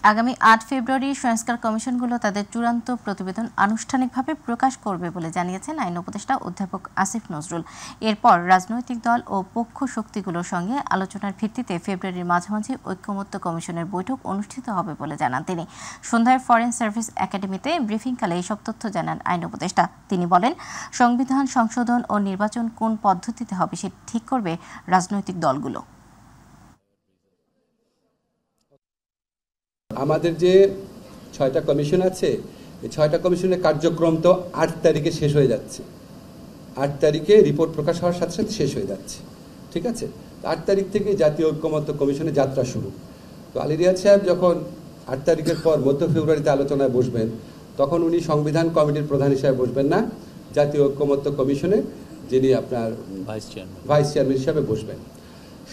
আগামী ৮ ফেব্রুয়ারি সংস্কার কমিশনগুলো তাদের চূড়ান্ত প্রতিবেদন আনুষ্ঠানিকভাবে প্রকাশ করবে বলে জানিয়েছেন আইন উপদেষ্টা অধ্যাপক আসিফ নজরুল। এরপর রাজনৈতিক দল ও পক্ষ শক্তিগুলোর সঙ্গে আলোচনার ভিত্তিতে ফেব্রুয়ারির মাঝামাঝি ঐক্যমত্য কমিশনের বৈঠক অনুষ্ঠিত হবে বলে জানান তিনি। সন্ধ্যায় ফরেন সার্ভিস একাডেমিতে ব্রিফিংকালে এসব তথ্য জানান আইন উপদেষ্টা। তিনি বলেন, সংবিধান সংশোধন ও নির্বাচন কোন পদ্ধতিতে হবে সেটা ঠিক করবে রাজনৈতিক দলগুলো। আমাদের যে ৬টা কমিশন আছে, এই ৬টা কমিশনের কার্যক্রম তো ৮ তারিখে শেষ হয়ে যাচ্ছে। ৮ তারিখে রিপোর্ট প্রকাশ হওয়ার সাথে সাথে শেষ হয়ে যাচ্ছে, ঠিক আছে। ৮ তারিখ থেকে জাতীয় ঐক্যমত্য কমিশনের যাত্রা শুরু। তো আলী রিয়াদ সাহেব যখন ৮ তারিখের পর মধ্য ফেব্রুয়ারিতে আলোচনায় বসবেন, তখন উনি সংবিধান কমিটির প্রধান হিসাবে বসবেন না, জাতীয় ঐক্যমত্য কমিশনে যিনি আপনার ভাইস চেয়ারম্যান হিসাবে বসবেন।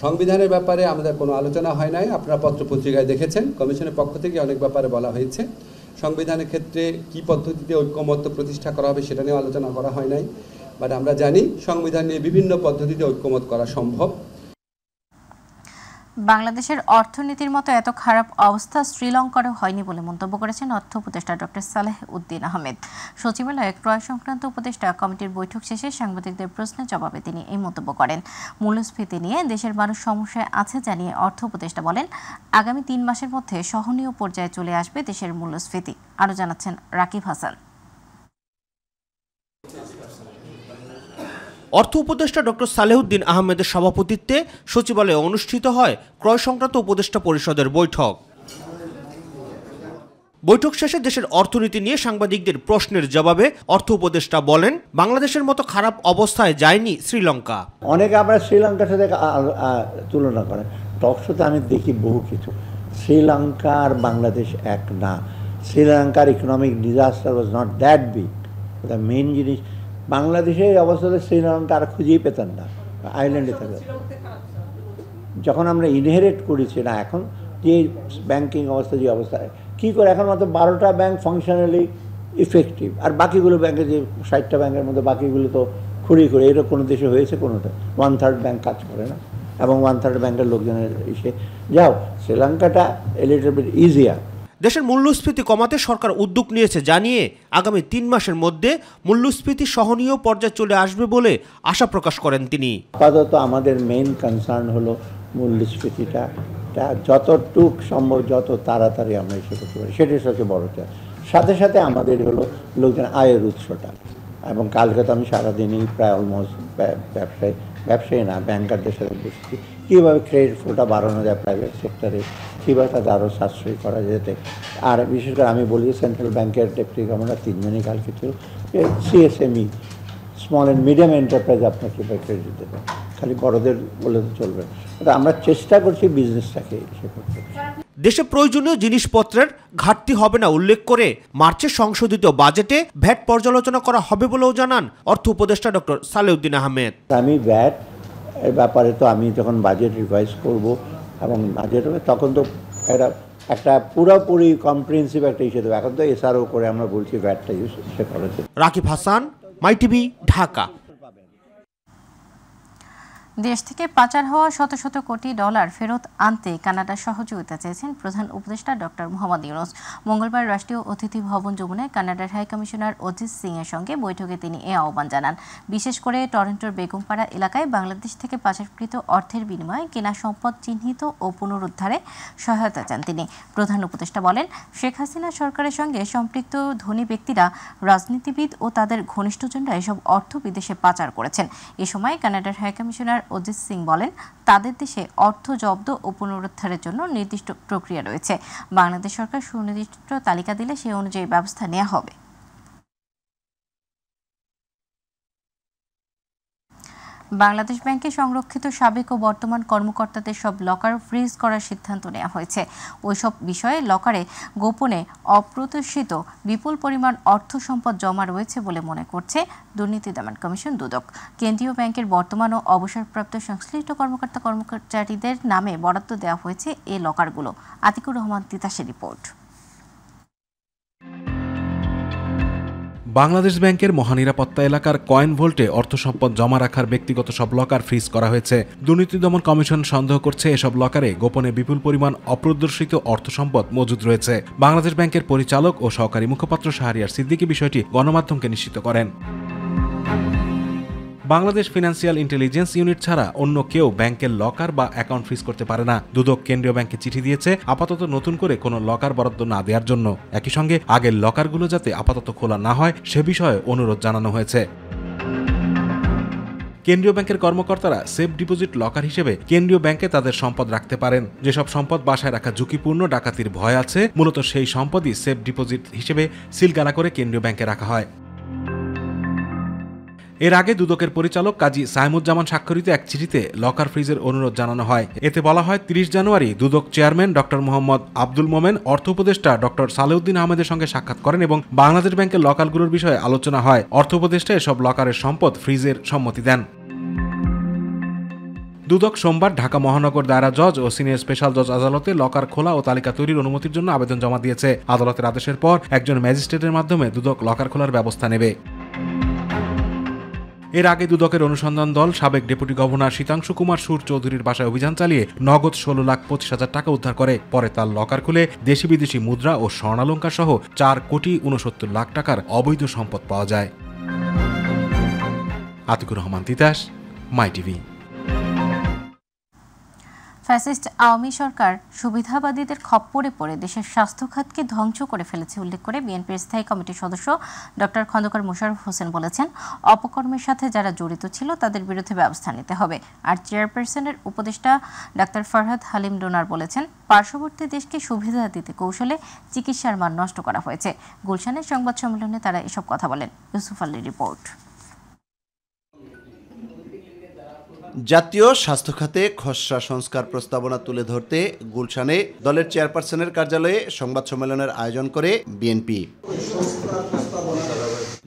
সংবিধানের ব্যাপারে আমাদের কোনো আলোচনা হয় নাই, আপনারা পত্রপত্রিকায় দেখেছেন। কমিশনের পক্ষ থেকে অনেক ব্যাপারে বলা হয়েছে। সংবিধানের ক্ষেত্রে কি পদ্ধতিতে ঐক্যমত্য প্রতিষ্ঠা করা হবে সেটা নিয়ে আলোচনা করা হয় নাই, বাট আমরা জানি সংবিধান নিয়ে বিভিন্ন পদ্ধতিতে ঐক্যমত করা সম্ভব। বাংলাদেশের অর্থনীতির মতো এত খারাপ অবস্থা শ্রীলঙ্কারও হয়নি বলে মন্তব্য করেছেন অর্থ উপদেষ্টা ডক্টর সালেহ উদ্দিন আহমেদ। সচিবালয়ে ক্রয় সংক্রান্ত উপদেষ্টা কমিটির বৈঠক শেষে সাংবাদিকদের প্রশ্নের জবাবে তিনি এই মন্তব্য করেন। মূল্যস্ফীতি নিয়ে দেশের মানুষ সমস্যায় আছে জানিয়ে অর্থ উপদেষ্টা বলেন, আগামী ৩ মাসের মধ্যে সহনীয় পর্যায়ে চলে আসবে দেশের মূল্যস্ফীতি। আরও জানাচ্ছেন রাকিব হাসান। অর্থ উপদেষ্টা ডক্টর সালেহুদ্দিন আহমেদের সভাপতিত্বে সচিবালয়ে অনুষ্ঠিত হয় ক্রয় সংক্রান্ত উপদেষ্টা পরিষদের বৈঠক। বৈঠক শেষে দেশের অর্থনীতি নিয়ে সাংবাদিকদের প্রশ্নের জবাবে অর্থ উপদেষ্টা বলেন, বাংলাদেশের মতো খারাপ অবস্থায় যায়নি শ্রীলঙ্কা। অনেকে আমরা শ্রীলঙ্কার সাথে তুলনা করেন, টকশোতে আমি দেখি বহু কিছু। শ্রীলঙ্কা আর বাংলাদেশ এক না। শ্রীলঙ্কার economic disaster was not that big. The main জিনিস, বাংলাদেশের অবস্থাতে শ্রীলঙ্কা আর খুঁজেই পেতেন না, আইল্যান্ডে থাকে। যখন আমরা ইনহেরিট করেছি না, এখন যে ব্যাংকিং অবস্থা, যে অবস্থায় কী করে এখন মাত্র 12টা ব্যাংক ফাংশনালি ইফেক্টিভ, আর বাকিগুলো ব্যাংকে যে 60টা ব্যাংকের মধ্যে বাকিগুলো তো খুঁড়ি করে, এরকম কোনো দেশে হয়েছে কোনোটা? 1/3 ব্যাংক কাজ করে না, এবং 1/3 ব্যাংকের লোকজনের এসে যাও। শ্রীলঙ্কাটা এ লিটল বিট ইজিয়ার। দেশের মূল্যস্ফীতি কমাতে সরকার উদ্যোগ নিয়েছে জানিয়ে আগামী 3 মাসের মধ্যে মূল্যস্ফীতি সহনীয় পর্যায়ে চলে আসবে বলে আশা প্রকাশ করেন তিনি। আপাতত আমাদের মেইন কনসার্ন হলো মূল্যস্ফীতিটা যতটুক সম্ভব যত তাড়াতাড়ি আমরা এসে করতে পারি, সেটাই সবচেয়ে বড় চাই। সাথে সাথে আমাদের হলো লোকজন আয়ের উৎসটা, এবং কালকে তো আমি সারাদিনই প্রায় অলমোস্ট ব্যবসায়ী না ব্যাংকারদের সাথে বসছি, কীভাবে ক্রেডিট ফ্লোটা বাড়ানো যায় প্রাইভেট সেক্টরে, কীভাবে তাদের আরও সাশ্রয়ী করা যেতে। আর বিশেষ করে আমি বলি, সেন্ট্রাল ব্যাংকের ডেপুটি গভর্নর 3 জনই কালকে ছিল, সিএসএমই স্মল অ্যান্ড মিডিয়াম এন্টারপ্রাইজ আপনার কীভাবে ক্রেডিট দেবেন, খালি বড়দের বলে তো চলবে না। আমরা চেষ্টা করছি বিজনেসটাকে সে করতে। দেশে প্রয়োজনীয় জিনিসপত্রের ঘাটতি হবে না উল্লেখ করে মার্চে সংশোধিত বাজেটে ভ্যাট পর্যালোচনা করা হবে বলেও জানান অর্থ উপদেষ্টা ডক্টর সালেহুদ্দিন আহমেদ। আমি ভ্যাট এর ব্যাপারে তো আমি যখন বাজেট রিভাইজ করব এবং বাজেট হবে, তখন তো একটা পুরোপুরি কম্প্রিহেন্সিভ একটা ইস্যু দেবে। এখন তো এসআরও করে আমরা বলছি ভ্যাটটা ইউজ সে করেছে। রাকিব হাসান, মাই টিভি, ঢাকা। দেশ থেকে পাচার হওয়া শত শত কোটি ডলার ফেরত আনতে কানাডার সহযোগিতা চেয়েছেন প্রধান উপদেষ্টা ডক্টর মোহাম্মদ ইউনূস। মঙ্গলবার রাষ্ট্রীয় অতিথি ভবন যমুনায় কানাডার হাই কমিশনার অজিত সিং এর সঙ্গে বৈঠকে তিনি এ আহ্বান জানান। বিশেষ করে টরন্টোর বেগমপাড়া এলাকায় বাংলাদেশ থেকে পাচারকৃত অর্থের বিনিময়ে কেনা সম্পদ চিহ্নিত ও পুনরুদ্ধারে সহায়তা চান তিনি। প্রধান উপদেষ্টা বলেন, শেখ হাসিনা সরকারের সঙ্গে সম্পৃক্ত ধনী ব্যক্তিরা, রাজনীতিবিদ ও তাদের ঘনিষ্ঠজনরা এসব অর্থ বিদেশে পাচার করেছেন। এ সময় কানাডার হাই কমিশনার অজিত সিং বলেন, তাদের দেশে অর্থ জব্দ ও পুনরুদ্ধারের জন্য নির্দিষ্ট প্রক্রিয়া রয়েছে। বাংলাদেশ সরকার সুনির্দিষ্ট তালিকা দিলে সেই অনুযায়ী ব্যবস্থা নেওয়া হবে। বাংলাদেশ ব্যাংকে সংরক্ষিত সাবেক ও বর্তমান কর্মকর্তাদের সব লকার ফ্রিজ করার সিদ্ধান্ত নেওয়া হয়েছে। ওইসব বিষয়ে লকারে গোপনে অপ্রত্যাশিত বিপুল পরিমাণ অর্থ সম্পদ জমা রয়েছে বলে মনে করছে দুর্নীতি দমন কমিশন দুদক। কেন্দ্রীয় ব্যাংকের বর্তমান ও অবসরপ্রাপ্ত সংশ্লিষ্ট কর্মচারীদের নামে বরাদ্দ দেওয়া হয়েছে এই লকারগুলো। আতিকুর রহমান তিতাসের রিপোর্ট। বাংলাদেশ ব্যাংকের মহানিরাপত্তা এলাকার কয়েন ভোল্টে অর্থ সম্পদ জমা রাখার ব্যক্তিগত সব লকার ফ্রিজ করা হয়েছে। দুর্নীতি দমন কমিশন সন্দেহ করছে এসব লকারে গোপনে বিপুল পরিমাণ অপ্রদর্শিত অর্থ সম্পদ মজুদ রয়েছে। বাংলাদেশ ব্যাংকের পরিচালক ও সহকারী মুখপাত্র শাহরিয়ার সিদ্দিকী বিষয়টি গণমাধ্যমকে নিশ্চিত করেন। বাংলাদেশ ফিনান্সিয়াল ইন্টেলিজেন্স ইউনিট ছাড়া অন্য কেউ ব্যাংকের লকার বা অ্যাকাউন্ট ফ্রিজ করতে পারে না। দুদক কেন্দ্রীয় ব্যাংকে চিঠি দিয়েছে আপাতত নতুন করে কোনো লকার বরাদ্দ না দেওয়ার জন্য। একই সঙ্গে আগের লকারগুলো যাতে আপাতত খোলা না হয় সে বিষয়ে অনুরোধ জানানো হয়েছে। কেন্দ্রীয় ব্যাংকের কর্মকর্তারা সেফ ডিপোজিট লকার হিসেবে কেন্দ্রীয় ব্যাংকে তাদের সম্পদ রাখতে পারেন। যেসব সম্পদ বাসায় রাখা ঝুঁকিপূর্ণ, ডাকাতির ভয় আছে, মূলত সেই সম্পদই সেফ ডিপোজিট হিসেবে সিলগালা করে কেন্দ্রীয় ব্যাংকে রাখা হয়। এর আগে দুদকের পরিচালক কাজী সাইমুজ্জামান স্বাক্ষরিত এক চিঠিতে লকার ফ্রিজের অনুরোধ জানানো হয়। এতে বলা হয় 30 জানুয়ারি দুদক চেয়ারম্যান ডক্টর মোহাম্মদ আব্দুল মোমেন অর্থ উপদেষ্টা ডক্টর সালেউদ্দিন আহমেদের সঙ্গে সাক্ষাৎ করেন এবং বাংলাদেশ ব্যাংকের লকারগুলোর বিষয়ে আলোচনা হয়। অর্থ উপদেষ্টা এসব লকারের সম্পদ ফ্রিজের সম্মতি দেন। দুদক সোমবার ঢাকা মহানগর দায়রা জজ ও সিনিয়র স্পেশাল জজ আদালতে লকার খোলা ও তালিকা তৈরির অনুমতির জন্য আবেদন জমা দিয়েছে। আদালতের আদেশের পর একজন ম্যাজিস্ট্রেটের মাধ্যমে দুদক লকার খোলার ব্যবস্থা নেবে। এর আগে দুদকের অনুসন্ধান দল সাবেক ডেপুটি গভর্নর শীতাংশু কুমার সুর চৌধুরীর বাসায় অভিযান চালিয়ে নগদ 16,25,000 টাকা উদ্ধার করে। পরে তার লকার খুলে দেশি বিদেশি মুদ্রা ও স্বর্ণালঙ্কার সহ 4,69,00,000 টাকার অবৈধ সম্পদ পাওয়া যায়। আতিকুর রহমান তিতাস, মাই টিভি। ফ্যাসিস্ট আওয়ামী সরকার সুবিধাবাদীদের খপ্পরে পড়ে দেশের স্বাস্থ্য খাতকে ধ্বংস করে ফেলেছে উল্লেখ করে বিএনপির স্থায়ী কমিটির সদস্য ডক্টর খন্দকার মোশাররফ হোসেন বলেছেন, অপকর্মের সাথে যারা জড়িত ছিল তাদের বিরুদ্ধে ব্যবস্থা নিতে হবে। আর চেয়ারপারসনের উপদেষ্টা ডাক্তার ফরহাদ হালিম ডোনার বলেছেন, পার্শ্ববর্তী দেশকে সুবিধা দিতে কৌশলে চিকিৎসার মান নষ্ট করা হয়েছে। গুলশানের সংবাদ সম্মেলনে তারা এসব কথা বলেন। ইউসুফ আলীর রিপোর্ট। জাতীয় স্বাস্থ্য খাতে খসড়া সংস্কার প্রস্তাবনা তুলে ধরতে গুলশানে দলের চেয়ারপারসনের কার্যালয়ে সংবাদ সম্মেলনের আয়োজন করে বিএনপি।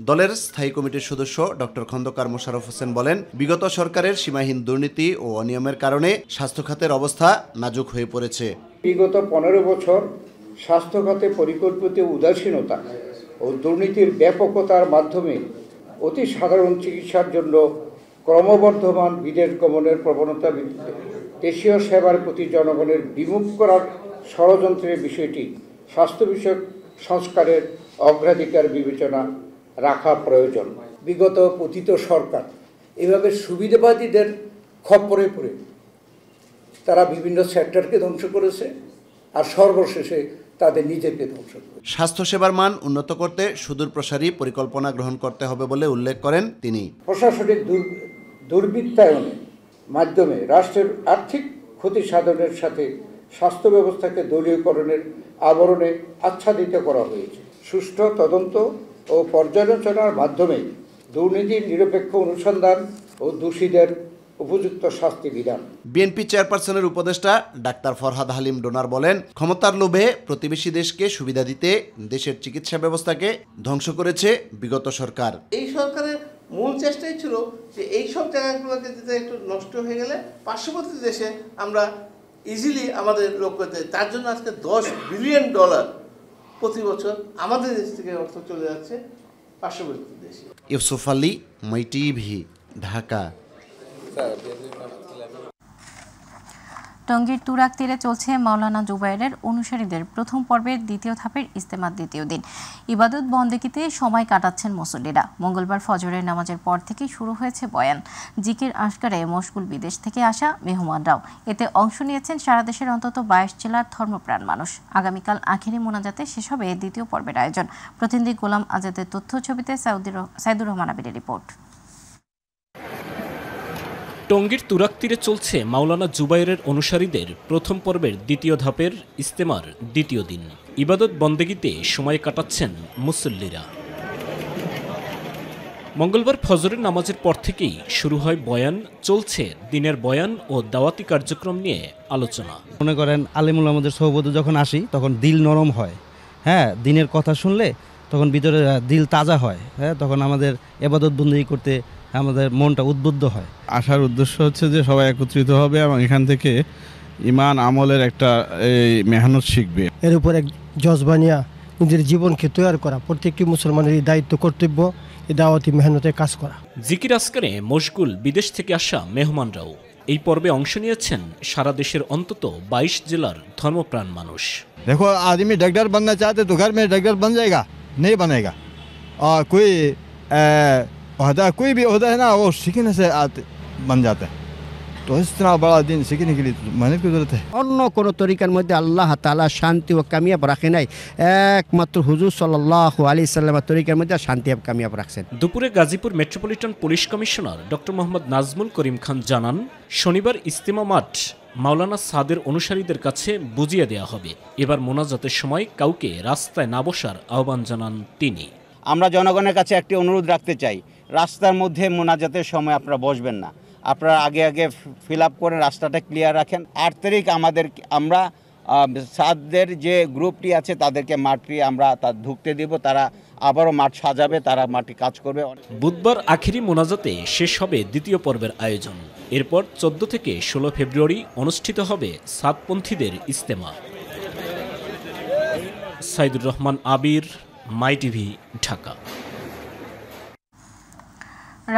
দলের স্থায়ী কমিটির সদস্য ডক্টর খন্দকার মোশাররফ হোসেন বলেন, বিগত সরকারের সীমাহীন দুর্নীতি ও অনিয়মের কারণে স্বাস্থ্য খাতের অবস্থা নাজুক হয়ে পড়েছে। বিগত 15 বছর স্বাস্থ্য খাতে পরিকল্পিত উদাসীনতা ও দুর্নীতির ব্যাপকতার মাধ্যমে অতি সাধারণ চিকিৎসার জন্য ক্রমবর্ধমান বিদেশ গমনের প্রবণতা বৃদ্ধিতে দেশীয় সেবার প্রতি জনগণের বিমুখ করার ষড়যন্ত্রের বিষয়টি স্বাস্থ্য বিষয়ক সংস্কারের অগ্রাধিকার বিবেচনা রাখা প্রয়োজন। বিগত পতিত সরকার এভাবে সুবিধাবাদীদের খপ্পরে পড়ে তারা বিভিন্ন সেক্টরকে ধ্বংস করেছে আর সর্বশেষে তাদের নিজেকে ধ্বংস করেছে। স্বাস্থ্যসেবার মান উন্নত করতে সুদূরপ্রসারী পরিকল্পনা গ্রহণ করতে হবে বলে উল্লেখ করেন তিনি। প্রশাসনিক দুর্বৃত্তায়নের মাধ্যমে রাষ্ট্রের আর্থিক ক্ষতি সাধনের সাথে স্বাস্থ্য ব্যবস্থাকে দলীয়করণের আবরণে আচ্ছাদিত করা হয়েছে। সুষ্ঠু তদন্ত ও পর্যালোচনার মাধ্যমে দুর্নীতির নিরপেক্ষ অনুসন্ধান ও দোষীদের উপযুক্ত শাস্তি বিধান। বিএনপি চেয়ারপারসনের উপদেষ্টা ডাক্তার ফরহাদ হালিম ডোনার বলেন, ক্ষমতার লোভে প্রতিবেশী দেশকে সুবিধা দিতে দেশের চিকিৎসা ব্যবস্থাকে ধ্বংস করেছে বিগত সরকার। এই সরকারের মূল চেষ্টাই ছিল যে এই সব জায়গাগুলোকে যদি একটু নষ্ট হয়ে গেলে পার্শ্ববর্তী দেশে আমরা ইজিলি আমাদের লোক করতে, তার জন্য আজকে $10 বিলিয়ন প্রতি বছর আমাদের দেশ থেকে অর্থ চলে যাচ্ছে পার্শ্ববর্তী দেশে। ইউসুফ আলী, মাই টিভি, ঢাকা। টঙ্গীর তুরাগ তীরে চলছে মাওলানা জুবায়েরের অনুসারীদের প্রথম পর্বের দ্বিতীয় ধাপের ইজতেমার দ্বিতীয় দিন। ইবাদত বন্দেগীতে সময় কাটাচ্ছেন মুসল্লিরা। মঙ্গলবার ফজরের নামাজের পর থেকেই শুরু হয়েছে বয়ান, জিকির আশকারে মশগুল বিদেশ থেকে আসা মেহমানরাও। এতে অংশ নিয়েছেন সারা দেশের অন্তত 22 জেলার ধর্মপ্রাণ মানুষ। আগামীকাল আখেরি মোনাজাতে শেষ হবে দ্বিতীয় পর্বের আয়োজন। প্রতিনিধি গোলাম আজাদের তথ্য ছবিতে সাইদুর রহমান আবিরের রিপোর্ট। টঙ্গীর তুরাগ তীরে চলছে মাওলানা জুবায়েরের অনুসারীদের প্রথম পর্বের দ্বিতীয় ধাপের ইজতেমার দ্বিতীয় দিন। ইবাদত বন্দেগীতে সময় কাটাচ্ছেন মুসল্লিরা। মঙ্গলবার ফজরের নামাজের পর থেকেই শুরু হয় বয়ান, চলছে দিনের বয়ান ও দাওয়াতি কার্যক্রম নিয়ে আলোচনা। মনে করেন আলিমুল আমাদের সহবত যখন আসি তখন দিল নরম হয়, হ্যাঁ, দিনের কথা শুনলে তখন ভিতরে দিল তাজা হয়, হ্যাঁ, তখন আমাদের ইবাদত বন্দেগী করতে আমাদের মনটা উদ্বুদ্ধ হয়। আসার উদ্দেশ্য হচ্ছে যে সবাই একত্রিত হবে এবং এখান থেকে ঈমান আমলের একটা মেহনত শিখবে। এর উপর এক জজবানিয়া নিজের জীবনকে তৈরি করা। প্রত্যেকটি মুসলমানের এই দায়িত্ব, কর্তব্য, এই দাওয়াতি মেহনতে কাজ করা। জিকির আজকারে মশগুল বিদেশ থেকে আসা মেহমানরাও। এই পর্বে অংশ নিয়েছেন সারা দেশের অন্তত 22 জেলার ধর্মপ্রাণ মানুষ। देखो आदमी डॉक्टर बनना चाहते तो घर में डॉक्टर बन जाएगा, नहीं बनेगा। और कोई भी होता है ना, वो सीखने से बन जाता है। तो इस तरह बड़ा दिन सीखने के लिए मेहनत की जरूरत है। অন্য কোন তরিকার মধ্যে আল্লাহ তাআলা শান্তি ও কামিয়াব রাখে নাই, একমাত্র হুজুর সাল্লাল্লাহু আলাইহি সাল্লামের তরিকার মধ্যে শান্তি ও কামিয়াব রাখছেন। দুপুরে Gazipur metropolitan police commissioner doctor Mohammad Nazmul Karim Khan জানান, শনিবার ইজতেমা মাঠ মাওলানা সাদের অনুসারীদের কাছে বুঝিয়ে দেওয়া হবে। এবার মোনাজাতের সময় কাউকে রাস্তায় না বসার আহ্বান জানান তিনি। আমরা জনগণের কাছে একটি অনুরোধ রাখতে চাই, রাস্তার মধ্যে মোনাজাতের সময় আপনারা বসবেন না, আপনারা আগে ফিল আপ করে রাস্তাটা ক্লিয়ার রাখেন। 8 তারিখ আমরা সাদদের যে গ্রুপটি আছে তাদেরকে মাঠটি আমরা ঢুকতে দিব, তারা আবারও মাঠ সাজাবে, তারা মাঠে কাজ করবে। বুধবার আখেরি মোনাজাতে শেষ হবে দ্বিতীয় পর্বের আয়োজন। এরপর 14 থেকে 16 ফেব্রুয়ারি অনুষ্ঠিত হবে সাদপন্থীদের ইজতেমা। সাইদুর রহমান আবির, মাই টিভি, ঢাকা।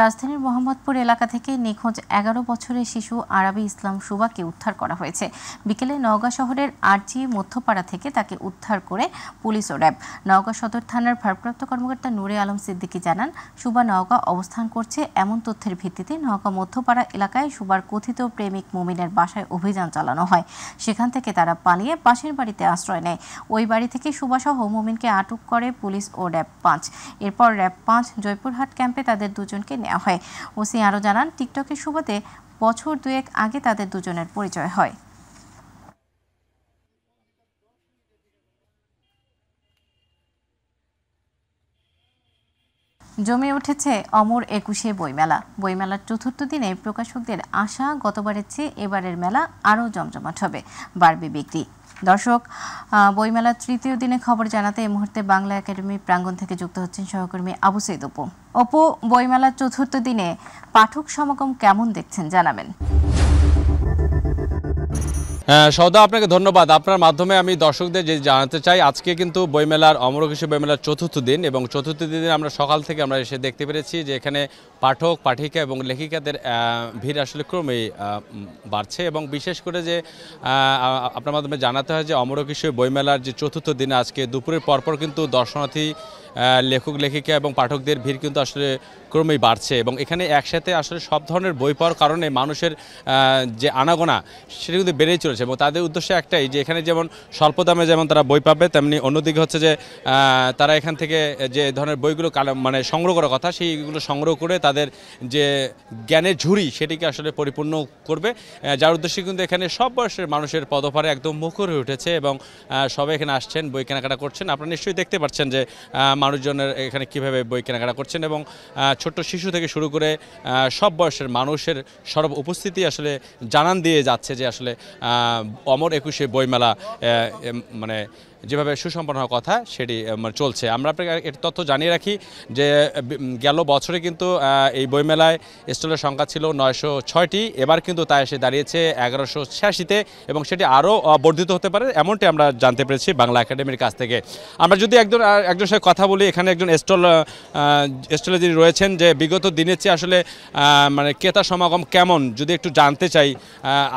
রাজধানীর মোহাম্মদপুর এলাকা থেকে নিখোঁজ 11 বছরের শিশু আরাবি ইসলাম শুভাকে উদ্ধার করা হয়েছে। বিকেলে নওগাঁ শহরের আরজি মধ্যপাড়া থেকে তাকে উদ্ধার করে পুলিশ ও র্যাব। নওগাঁ সদর থানার ভারপ্রাপ্ত কর্মকর্তা নূরে আলম সিদ্দিকী জানান, শুভা নওগাঁ অবস্থান করছে এমন তথ্যের ভিত্তিতে নওগাঁ মধ্যপাড়া এলাকায় শুভার কথিত প্রেমিক মুমিনের বাসায় অভিযান চালানো হয়। সেখান থেকে তারা পালিয়ে পাশের বাড়িতে আশ্রয় নেয়। ওই বাড়ি থেকে শুভাসহ মুমিনকে আটক করে পুলিশ ও র্যাব 5। এরপর র্যাব 5 জয়পুরহাট ক্যাম্পে তাদের দুজনকে নেওয়া হয়। ওসি আরও জানান, টিকটকের সুবাদে বছর 2 আগে তাদের দুজনের পরিচয় হয়। জমে উঠেছে অমর 21 বইমেলা। বইমেলার চতুর্থ দিনে প্রকাশকদের আশা, গতবারের চেয়ে এবারের মেলা আরও জমজমাট হবে, বাড়বে বিক্রি। দর্শক, বইমেলার তৃতীয় দিনে খবর জানাতে এই মুহূর্তে বাংলা একাডেমি প্রাঙ্গণ থেকে যুক্ত হচ্ছেন সহকর্মী আবু সৈদ অপু। বইমেলার চতুর্থ দিনে পাঠক সমাগম কেমন দেখছেন জানাবেন। সৌদা, আপনাকে ধন্যবাদ। আপনার মাধ্যমে আমি দর্শকদের যে জানাতে চাই, আজকে কিন্তু বইমেলার অমর 21 বইমেলার চতুর্থ দিন, এবং চতুর্থ দিনে আমরা সকাল থেকে আমরা এসে দেখতে পেরেছি যে এখানে পাঠক, পাঠিকা এবং লেখিকাদের ভিড় আসলে ক্রমেই বাড়ছে। এবং বিশেষ করে যে আপনার মাধ্যমে জানাতে হয় যে অমর 21 বইমেলার যে চতুর্থ দিনে আজকে দুপুরের পরপর কিন্তু দর্শনার্থী, লেখক, লেখিকা এবং পাঠকদের ভিড় কিন্তু আসলে ক্রমেই বাড়ছে। এবং এখানে একসাথে আসলে সব ধরনের বই পাওয়ার কারণে মানুষের যে আনাগোনা সেটা কিন্তু বেড়েই চলেছে। এবং তাদের উদ্দেশ্য একটাই, যে এখানে যেমন স্বল্প দামে যেমন তারা বই পাবে, তেমনি অন্যদিকে হচ্ছে যে তারা এখান থেকে যে ধরনের বইগুলো মানে সংগ্রহ করার কথা, সেইগুলো সংগ্রহ করে তাদের যে জ্ঞানের ঝুড়ি সেটিকে আসলে পরিপূর্ণ করবে, যার উদ্দেশ্যে কিন্তু এখানে সব বয়সের মানুষের পদভারে একদম মুখর হয়ে উঠেছে। এবং সবাই এখানে আসছেন, বই কেনাকাটা করছেন। আপনারা নিশ্চয়ই দেখতে পাচ্ছেন যে মানুষজনের এখানে কিভাবে বই কেনাকাটা করছেন, এবং ছোট্ট শিশু থেকে শুরু করে সব বয়সের মানুষের সর্ব উপস্থিতি আসলে জানান দিয়ে যাচ্ছে যে আসলে অমর 21 বইমেলা মানে যেভাবে সুসম্পন্ন হওয়ার কথা সেটি চলছে। আমরা আপনাকে এর তথ্য জানিয়ে রাখি যে গেল বছরে কিন্তু এই বইমেলায় স্টলের সংখ্যা ছিল 906টি, এবার কিন্তু তা এসে দাঁড়িয়েছে 1186-তে, এবং সেটি আরও বর্ধিত হতে পারে এমনটি আমরা জানতে পেরেছি বাংলা একাডেমির কাছ থেকে। আমরা যদি একজন সাথে কথা বলি, এখানে একজন স্টলে যিনি রয়েছেন, যে বিগত দিনের চেয়ে আসলে মানে ক্রেতা সমাগম কেমন, যদি একটু জানতে চাই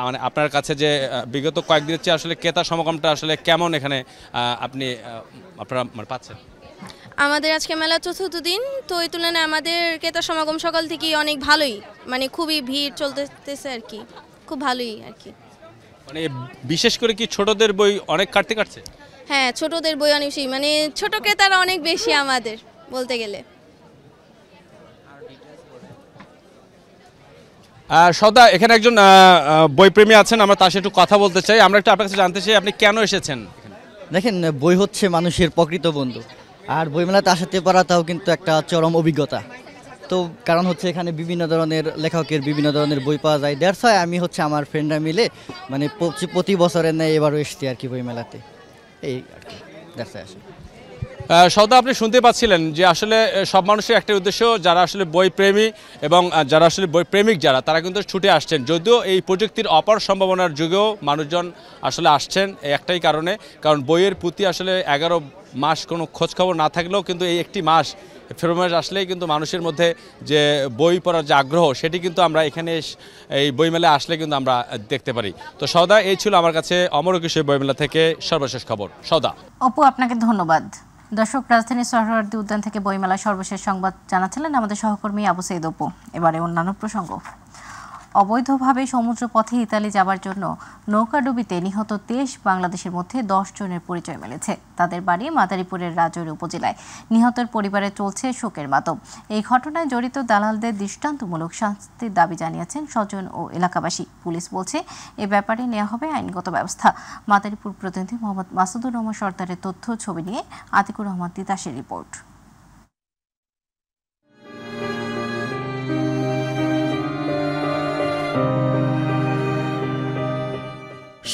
মানে আপনার কাছে, যে বিগত কয়েকদিনের চেয়ে আসলে ক্রেতা সমাগমটা আসলে কেমন এখানে আপনারা মানে পাচ্ছেন। আমাদের আজকে মেলা চতুর্থ দিন, তো এই তুলনায় আমাদের ক্রেতা সমাগম সকাল থেকে অনেক ভালোই, মানে খুবই ভিড় চলতেছে আর কি, খুব ভালোই আর কি। মানে বিশেষ করে কি ছোটদের বই অনেক কাটছে? হ্যাঁ, ছোটদের বই অনেক বেশি, মানে ছোট ক্রেতারা অনেক বেশি আমাদের বলতে গেলে। সদা, এখানে একজন বইপ্রেমী আছেন, আমরা তার সাথে একটু কথা বলতে চাই। আমরা একটু আপনার কাছে জানতে চাই আপনি কেন এসেছেন। দেখেন, বই হচ্ছে মানুষের প্রকৃত বন্ধু, আর বইমেলাতে আসাতে পারাটাও কিন্তু একটা চরম অভিজ্ঞতা। তো কারণ হচ্ছে এখানে বিভিন্ন ধরনের লেখকের বিভিন্ন ধরনের বই পাওয়া যায়। দ্যাটস ওয়াই আমি হচ্ছে আমার ফ্রেন্ডরা মিলে মানে প্রতি বছরের নেয় এবারও এসেছি আর কি বইমেলাতে, এই আর কি। দ্যাটস ওয়াই আসে। সৌদা, আপনি শুনতে পাচ্ছিলেন যে আসলে সব মানুষের একটা উদ্দেশ্য, যারা আসলে বই প্রেমী এবং যারা আসলে বই প্রেমিক যারা, তারা কিন্তু ছুটে আসছেন। যদিও এই প্রযুক্তির অপার সম্ভাবনার যুগেও মানুষজন আসলে আসছেন একটাই কারণে, কারণ বইয়ের প্রতি আসলে 11 মাস কোনো খোঁজখবর না থাকলেও কিন্তু এই একটি মাস ফেব্রুয়ারি মাস আসলেই কিন্তু মানুষের মধ্যে যে বই পড়ার যে আগ্রহ, সেটি কিন্তু আমরা এখানে এই বইমেলা আসলে কিন্তু আমরা দেখতে পারি। তো সৌদা, এই ছিল আমার কাছে অমর একুশে বইমেলা থেকে সর্বশেষ খবর। সৌদা। অপু, আপনাকে ধন্যবাদ। দর্শক, রাজধানীর সোহরাওয়ার্দী উদ্যান থেকে বইমেলার সর্বশেষ সংবাদ জানাচ্ছিলেন আমাদের সহকর্মী আবু সঈদ অপু। এবারে অন্যান্য প্রসঙ্গ। অবৈধভাবে সমুদ্রপথে ইতালি যাবার জন্য নৌকাডুবিতে নিহত 23 বাংলাদেশের মধ্যে 10 জনের পরিচয় মিলেছে। তাদের বাড়ি মাদারীপুরের রাজৌরি উপজেলায়। নিহতের পরিবারে চলছে শোকের মাতম। এই ঘটনায় জড়িত দালালদের দৃষ্টান্তমূলক শাস্তির দাবি জানিয়েছেন স্বজন ও এলাকাবাসী। পুলিশ বলছে এ ব্যাপারে নেওয়া হবে আইনগত ব্যবস্থা। মাদারীপুর প্রতিনিধি মোহাম্মদ মাসুদুর রহমান সর্দারের তথ্য ছবি নিয়ে আতিকুর রহমান তিতাসের রিপোর্ট।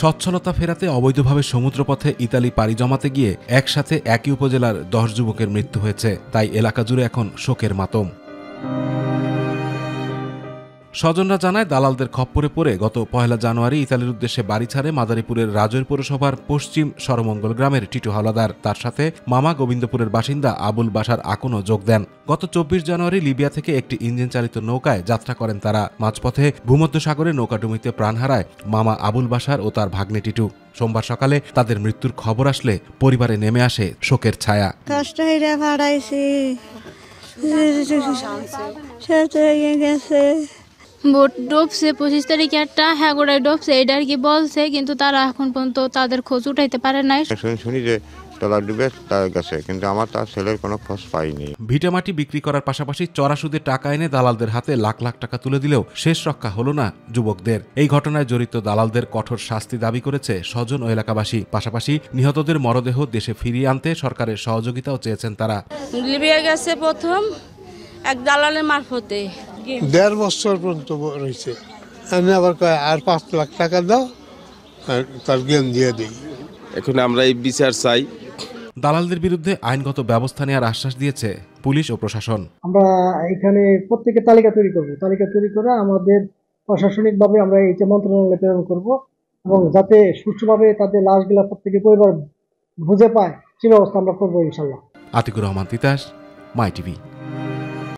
সচ্ছলতা ফেরাতে অবৈধভাবে সমুদ্রপথে ইতালি পাড়ি জমাতে গিয়ে একসাথে একই উপজেলার 10 যুবকের মৃত্যু হয়েছে। তাই এলাকা জুড়ে এখন শোকের মাতম। স্বজনরা জানায়, দালালদের খপ্পরে পড়ে গত 1 জানুয়ারি ইতালির উদ্দেশ্যে বাড়ি ছাড়ে মাদারীপুরের রাজৈর পৌরসভার পশ্চিম সরমঙ্গল গ্রামের টিটু হাওলাদার। তার সাথে মামা গোবিন্দপুরের বাসিন্দা আবুল বাশার আকুনও যোগ দেন। গত 24 জানুয়ারি লিবিয়া থেকে একটি ইঞ্জিন চালিত নৌকায় যাত্রা করেন তারা। মাঝপথে ভূমধ্যসাগরে নৌকাডুবিতে প্রাণ হারায় মামা আবুল বাশার ও তার ভাগ্নে টিটু। সোমবার সকালে তাদের মৃত্যুর খবর আসলে পরিবারে নেমে আসে শোকের ছায়া। বোট ডুবছে 25 তারিখে একটা, হ্যাঁ গোড়ায় ডুবছে এটা আর কি বলছে, কিন্তু তারা এখন পর্যন্ত তাদের খোঁজ উঠাইতে পারে নাই। শুনি যে ট্রলার ডুবে তার গেছে, কিন্তু আমার তার ছেলের কোনো খোঁজ পাইনি। ভিটামাটি বিক্রি করার পাশাপাশি চড়া সুদে টাকা এনে দালালদের হাতে লাখ লাখ টাকা তুলে দিলেও শেষ রক্ষা হলো না যুবকদের। এই ঘটনায় জড়িত দালালদের কঠোর শাস্তি দাবি করেছে স্বজন ও এলাকাবাসী। পাশাপাশি নিহতদের মরদেহ দেশে ফিরিয়ে আনতে সরকারের সহযোগিতাও চেয়েছেন তারা। লিবিয়া গেছে প্রথম এক দালালের মারফতে, 1.5 বছর পর্যন্ত রয়েছে। আমি আবার কয় আর 5 লাখ টাকা দাও, তার জ্ঞান দিয়ে দিই। এখন আমরা এই বিচার চাই। দালালদের বিরুদ্ধে আইনগত ব্যবস্থা নেওয়ার আশ্বাস দিয়েছে পুলিশ ও প্রশাসন। আমরা এখানে প্রত্যেকে তালিকা তৈরি করব, তালিকা তৈরি করে আমাদের প্রশাসনিকভাবে আমরা এইটা মন্ত্রণালয়ে প্রেরণ করব, এবং যাতে সুষ্ঠুভাবে তাদের লাশগুলা প্রত্যেকে পরিবার বুঝে পায় সে ব্যবস্থা আমরা করবো ইনশাল্লাহ। আতিকুর রহমান তিতাস, মাই টিভি।